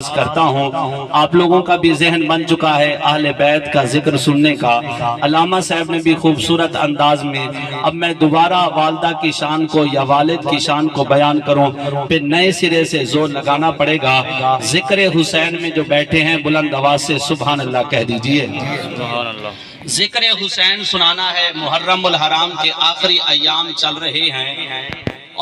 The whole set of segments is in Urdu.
کرتا ہوں آپ لوگوں کا بھی ذہن بن چکا ہے اہل بیت کا ذکر سننے کا۔ علامہ صاحب نے بھی خوبصورت انداز میں، اب میں دوبارہ والدہ کی شان کو یا والد کی شان کو بیان کروں پھر نئے سرے سے زور لگانا پڑے گا۔ ذکر حسین میں جو بیٹھے ہیں بلند آواز سے سبحان اللہ کہہ دیجئے۔ ذکر حسین سنانا ہے، محرم الحرام کے آخری ایام چل رہے ہیں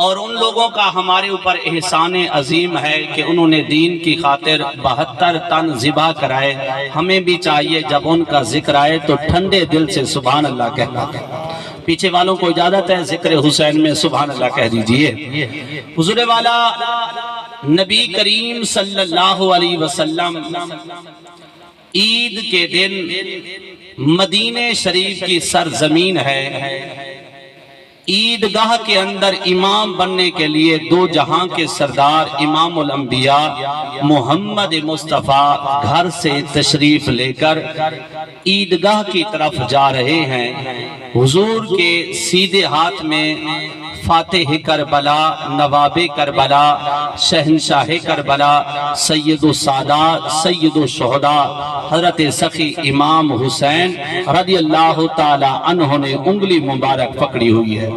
اور ان لوگوں کا ہمارے اوپر احسان عظیم ہے کہ انہوں نے دین کی خاطر 72 تن ذبح کرائے۔ ہمیں بھی چاہیے جب ان کا ذکر آئے تو ٹھنڈے دل سے سبحان اللہ کہنا۔ پیچھے والوں کو اجازت ہے ذکر حسین میں سبحان اللہ کہہ دیجئے۔ حضور والا نبی کریم صلی اللہ علیہ وسلم عید کے دن مدینہ شریف کی سرزمین ہے، عیدگاہ کے اندر امام بننے کے لیے دو جہاں کے سردار امام الانبیاء محمد مصطفیٰ گھر سے تشریف لے کر عیدگاہ کی طرف جا رہے ہیں۔ حضور کے سیدھے ہاتھ میں فاتح کربلا، نواب کربلا، شہنشاہ کربلا، سید السادات، سید الشہداء حضرت سخی امام حسین رضی اللہ تعالی عنہ نے انگلی مبارک پکڑی ہوئی ہے۔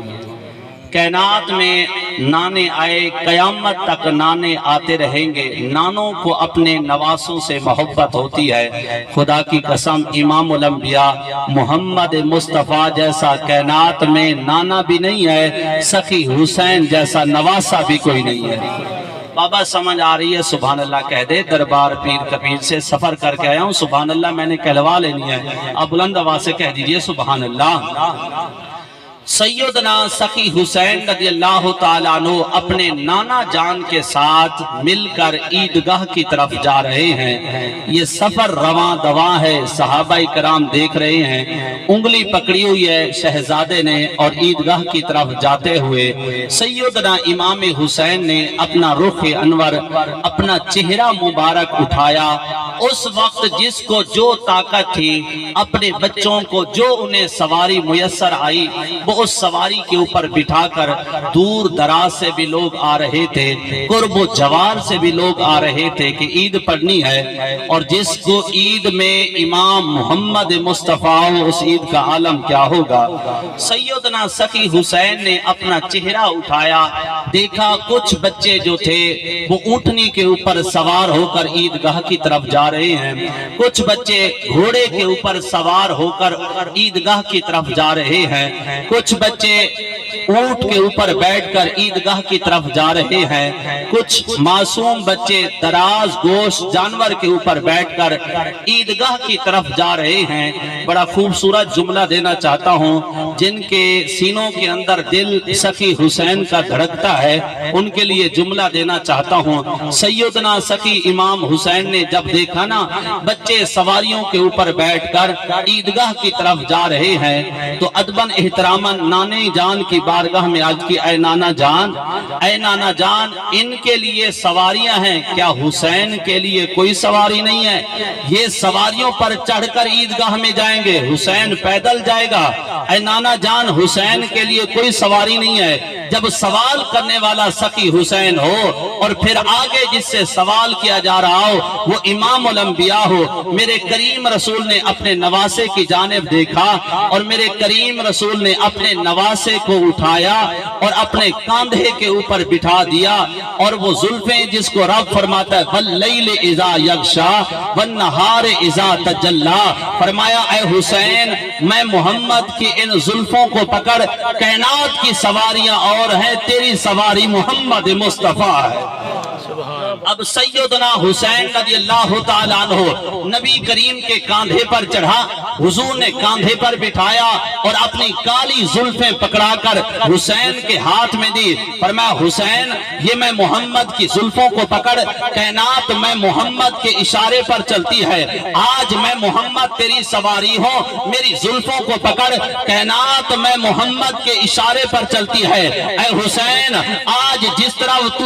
کائنات میں نانے آئے، قیامت تک نانے آتے رہیں گے۔ نانوں کو اپنے نواسوں سے محبت ہوتی ہے۔ خدا کی قسم امام الانبیاء محمد مصطفیٰ جیسا کائنات میں نانا بھی نہیں ہے، سخی حسین جیسا نواسا بھی کوئی نہیں ہے۔ بابا سمجھ آ رہی ہے سبحان اللہ کہہ دے۔ دربار پیر کبیر سے سفر کر کے آیا ہوں، سبحان اللہ میں نے کہلوا لینی ہے، اب بلند آواز سے کہہ دیجئے سبحان اللہ۔ سیدنا سخی حسین رضی اللہ تعالیٰ عنہ اپنے نانا جان کے ساتھ مل کر عیدگاہ کی طرف جا رہے ہیں۔ یہ سفر رواں دواں ہے، صحابہ کرام دیکھ رہے ہیں، انگلی پکڑی ہوئی ہے شہزادے نے اور عیدگاہ کی طرف جاتے ہوئے سیدنا امام حسین نے اپنا رخ انور، اپنا چہرہ مبارک اٹھایا۔ اس وقت جس کو جو طاقت تھی، اپنے بچوں کو جو انہیں سواری میسر آئی وہ اس سواری کے اوپر بٹھا کر دور دراز سے بھی لوگ آ رہے تھے، قرب و جوار سے بھی لوگ آ رہے تھے کہ عید پڑھنی ہے۔ اور جس کو عید میں امام محمد مصطفیٰ اس عید کا عالم کیا ہوگا۔ سیدنا سخی حسین نے اپنا چہرہ اٹھایا، دیکھا کچھ بچے جو تھے وہ اونٹنی کے اوپر سوار ہو کر عیدگاہ کی طرف جا رہے ہیں، کچھ بچے گھوڑے کے اوپر سوار ہو کر عیدگاہ کی طرف جا رہے ہیں، کچھ بچے اونٹ کے اوپر بیٹھ کر عیدگاہ کی طرف جا رہے ہیں، کچھ معصوم بچے دراز گوشت جانور کے اوپر بیٹھ کر عیدگاہ کی طرف جا رہے ہیں۔ بڑا خوبصورت جملہ دینا چاہتا ہوں، جن کے سینوں کے اندر دل سخی حسین کا دھڑکتا ہے ان کے لیے جملہ دینا چاہتا ہوں۔ سیدنا سخی امام حسین نے جب دیکھا نا بچے سواریوں کے اوپر بیٹھ کر عیدگاہ کی طرف جا رہے ہیں تو ادباً احتراماً نانے جان کی بارگاہ میں آج کی اے نانا جان، اے نانا جان، ان کے لیے سواریاں ہیں، کیا حسین کے لیے کوئی سواری نہیں ہے؟ یہ سواریوں پر چڑھ کر عیدگاہ میں جائیں گے، حسین پیدل جائے گا۔ اے نانا جان، حسین کے لیے کوئی سواری نہیں ہے۔ جب سوال کرنے والا سخی حسین ہو اور پھر آگے جس سے سوال کیا جا رہا ہو وہ امام الانبیاء ہو، میرے کریم رسول نے اپنے نواسے کی جانب دیکھا اور میرے کریم رسول نے اپنے نواسے کو اٹھایا اور اپنے کاندھے کے اوپر بٹھا دیا، اور وہ زلفیں جس کو رب فرماتا ہے وَاللَّيْلِ إِذَا يَغْشَى وَالنَّهَارِ إِذَا تَجَلَّى، فرمایا اے حسین میں محمد کی ان زلفوں کو پکڑ، کائنات کی سواریاں اور ہیں، تیری سواری محمد مصطفیٰ ہے۔ اب سیدنا حسین رضی اللہ تعالیٰ عنہ نبی کریم کے کاندھے پر چڑھا، حضور نے کاندھے پر بٹھایا اور اپنی کالی زلفیں پکڑا کر حسین کے ہاتھ میں دی، فرمایا حسین یہ میں محمد کی زلفوں کو پکڑ، کائنات میں محمد کے اشارے پر چلتی ہے، آج میں محمد تیری سواری ہوں، میری زلفوں کو پکڑ، کائنات میں محمد کے اشارے پر چلتی ہے۔ اے حسین آج جس طرح تو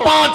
5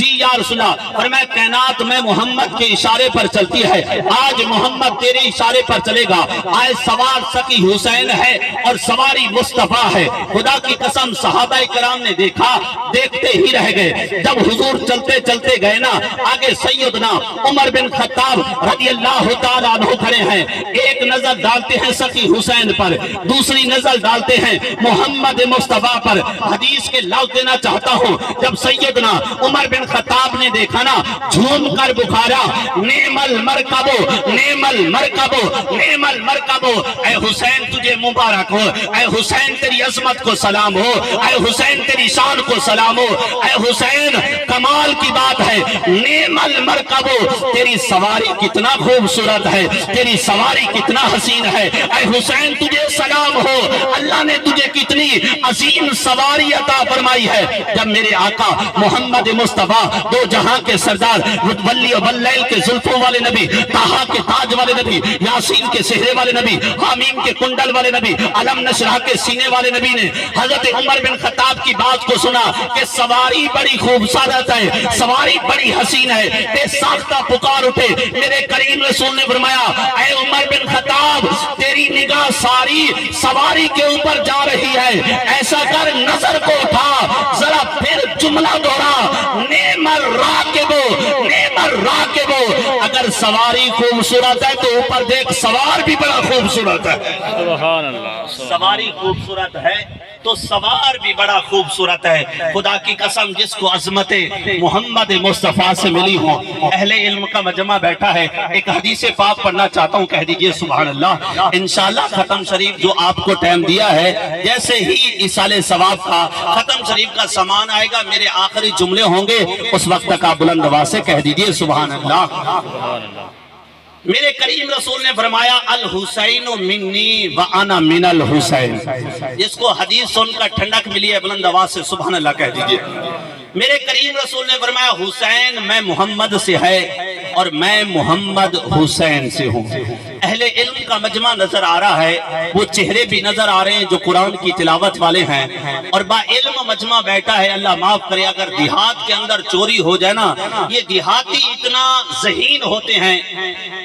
جی یا رسول اللہ۔ فرمایا کائنات میں محمد کے اشارے پر چلتی ہے، آج محمد تیرے اشارے پر چلے گا۔ آج سوار سکی حسین ہے اور سواری مصطفیٰ ہے۔ خدا کی قسم صحابہ کرام نے دیکھا، دیکھتے ہی رہ گئے۔ جب حضور چلتے چلتے گئے نا، آگے سیدنا عمر بن خطاب رضی اللہ تعالیٰ عنہ کھڑے ہیں۔ ایک نظر ڈالتے ہیں سکی حسین پر، دوسری نظر ڈالتے ہیں محمد مصطفیٰ پر۔ حدیث کے لفظ دینا چاہتا ہوں، جب سیدنا عمر بن خطاب نے دیکھا نا، جھوم کر بکھارا، نعم المرکب نعم المرکب نعم المرکب، اے حسین تجھے مبارک ہو، اے حسین تیری عظمت کو سلام ہو، اے حسین تیری شان کو سلام ہو، اے حسین کمال کی بات ہے، نعم المرکب، تیری سواری کتنا خوبصورت ہے، تیری سواری کتنا حسین ہے، اے حسین تجھے سلام ہو، اللہ نے تجھے کتنی عظیم سواری عطا فرمائی ہے۔ جب میرے آقا محمد مصطفیٰ دو جہاں کے سردار، ولی واللیل کے زلفوں والے نبی، طٰہٰ کے تاج والے نبی، یاسین کے سہرے والے نبی، حامیم کے کنڈل والے نبی، علم نشرح کے سینے والے نبی نے حضرت عمر بن خطاب کی بات کو سنا کہ سواری بڑی خوبصورت ہے، سواری بڑی حسین ہے، بے ساختہ پکار اٹھے۔ میرے کریم رسول نے فرمایا اے عمر بن خطاب، تیری نگاہ ساری سواری کے اوپر جا رہی ہے، ایسا کر نظر کو اٹھا، ذرا پھر جملہ دوہرا، نعم الراکب نعم الراکب، اگر سواری خوبصورت ہے تو اوپر دیکھ سوار بھی بڑا خوبصورت ہے۔ سبحان اللہ۔ سواری خوبصورت ہے تو سوار بھی بڑا خوبصورت ہے۔ خدا کی قسم جس کو عظمت محمد مصطفیٰ سے ملی ہوں، اہل علم کا مجمع بیٹھا ہے، ایک حدیث پاک پڑھنا چاہتا ہوں، کہہ دیجئے سبحان اللہ۔ انشاءاللہ ختم شریف جو آپ کو ٹائم دیا ہے، جیسے ہی ایصال ثواب کا ختم شریف کا سامان آئے گا، میرے آخری جملے ہوں گے، اس وقت تک آپ بلند آواز سے کہہ دیجئے سبحان اللہ۔ میرے کریم رسول نے فرمایا الحسین منی وانا من الحسین، جس کو حدیث سن کر ٹھنڈک ملی ہے بلند آواز سے سبحان اللہ کہہ دیجئے۔ میرے کریم رسول نے فرمایا حسین میں محمد سے ہے اور میں محمد حسین سے ہوں۔ اہل علم کا مجمع نظر آ رہا ہے، وہ چہرے بھی نظر آ رہے ہیں جو قرآن کی تلاوت والے ہیں، اور با علم مجمع بیٹھا ہے۔ اللہ معاف کرے اگر دیہات کے اندر چوری ہو جائے نا، یہ دیہاتی اتنا ذہین ہوتے ہیں،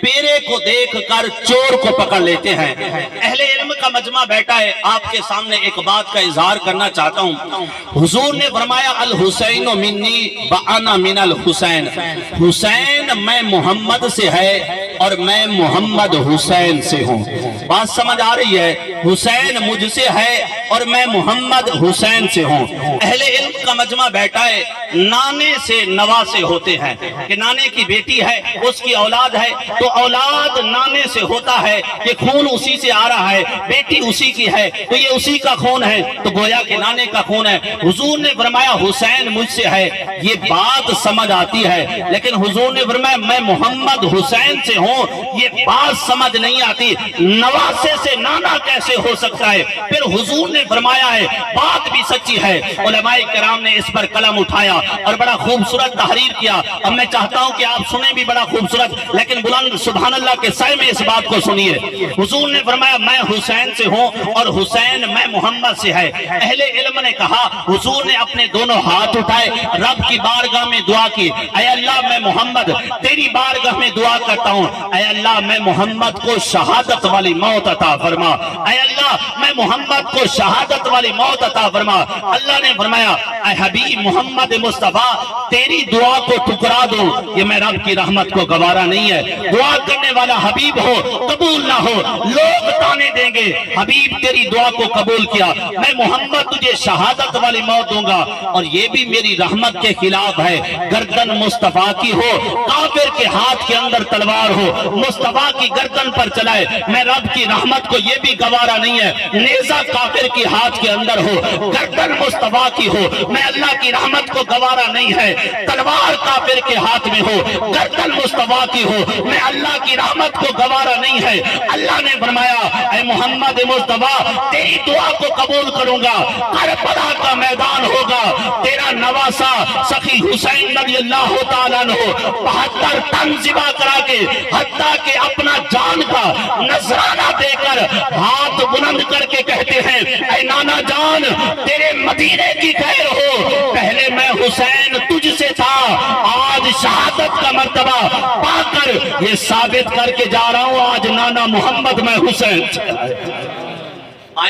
پیرے کو دیکھ کر چور کو پکڑ لیتے ہیں۔ اہل علم کا مجمع بیٹھا ہے، آپ کے سامنے ایک بات کا اظہار کرنا چاہتا ہوں۔ حضور نے فرمایا الحسین منی وانا من الحسین، حسین میں محمد سے ہے اور میں محمد حسین سے ہوں۔ بات سمجھ آ رہی ہے؟ حسین مجھ سے ہے اور میں محمد حسین سے ہوں۔ اہل علم کا مجمع بیٹھا ہے، نانے سے نواسے ہوتے ہیں کہ نانے کی بیٹی ہے، اس کی اولاد ہے تو اولاد نانے سے ہوتا ہے کہ خون اسی سے آ رہا ہے، بیٹی اسی کی ہے تو یہ اسی کا خون ہے، تو گویا کہ نانے کا خون ہے۔ حضور نے فرمایا حسین مجھ سے ہے، یہ بات سمجھ آتی ہے، لیکن حضور نے فرمایا میں محمد حسین سے ہوں، یہ بات سمجھ نہیں آتی، نواسے سے نانا کیسے ہو سکتا ہے؟ پھر حضور نے فرمایا ہے، بات بھی سچی ہے۔ علماء کرام نے اس پر قلم اٹھایا اور بڑا خوبصورت تحریر کیا۔ اب میں چاہتا ہوں کہ آپ سنیں بھی بڑا خوبصورت، لیکن بلند سبحان اللہ کے سائے میں اس بات کو سنیے۔ حضور نے فرمایا میں حسین سے ہوں اور حسین میں محمد سے ہے۔ اہل علم نے کہا، حضور نے اپنے دونوں ہاتھ اٹھائے، رب کی بارگاہ میں دعا کی، اے اللہ میں محمد تیری بارگاہ میں دعا کرتا ہوں، اے اللہ میں محمد کو شہادت والی موت عطا فرما، اے اللہ میں محمد کو شہادت والی موت عطا فرما۔ اللہ نے فرمایا اے حبیب محمد مصطفیٰ تیری دعا کو ٹھکرا دوں، یہ میں رب کی رحمت کو گوارا نہیں ہے۔ دعا کرنے والا حبیب ہو قبول نہ ہو، لوگ تانے دیں گے، حبیب تیری دعا کو قبول کیا، میں محمد تجھے شہادت والی موت دوں گا، اور یہ بھی میری رحمت کے خلاف ہے۔ گردن مصطفیٰ کی ہو، کافر کے ہاتھ کے اندر تلوار ہو، مصطفیٰ کی گردن پر چلائے، میں رب کی رحمت کو یہ بھی گوارا نہیں ہے۔ نیزہ کافر کی ہاتھ کے اندر ہو، گردن مصطفیٰ کی ہو، میں اللہ کی رحمت کو گوارا نہیں ہے۔ تلوار کافر کے ہاتھ میں ہو، گردن مصطفیٰ کی ہو، میں اللہ کی رحمت کو گوارا نہیں ہے۔ اللہ نے فرمایا اے محمد مصطفیٰ تیری دعا کو قبول کروں گا، کربلا کا میدان ہوگا، تیرا نواسا سخی حسین رضی اللہ تعالیٰ عنہ 72 تن ذبح کرا کے حتیٰ کہ اپنا جان کا نذرانہ دے کر ہاتھ بلند کر کے کہتے ہیں اے نانا جان تیرے مدینے کی خیر ہو، پہلے میں حسین تجھ سے تھا شہادت کا مرتبہ پا کر یہ ثابت کر کے جا رہا ہوں، آج نانا محمد میں حسین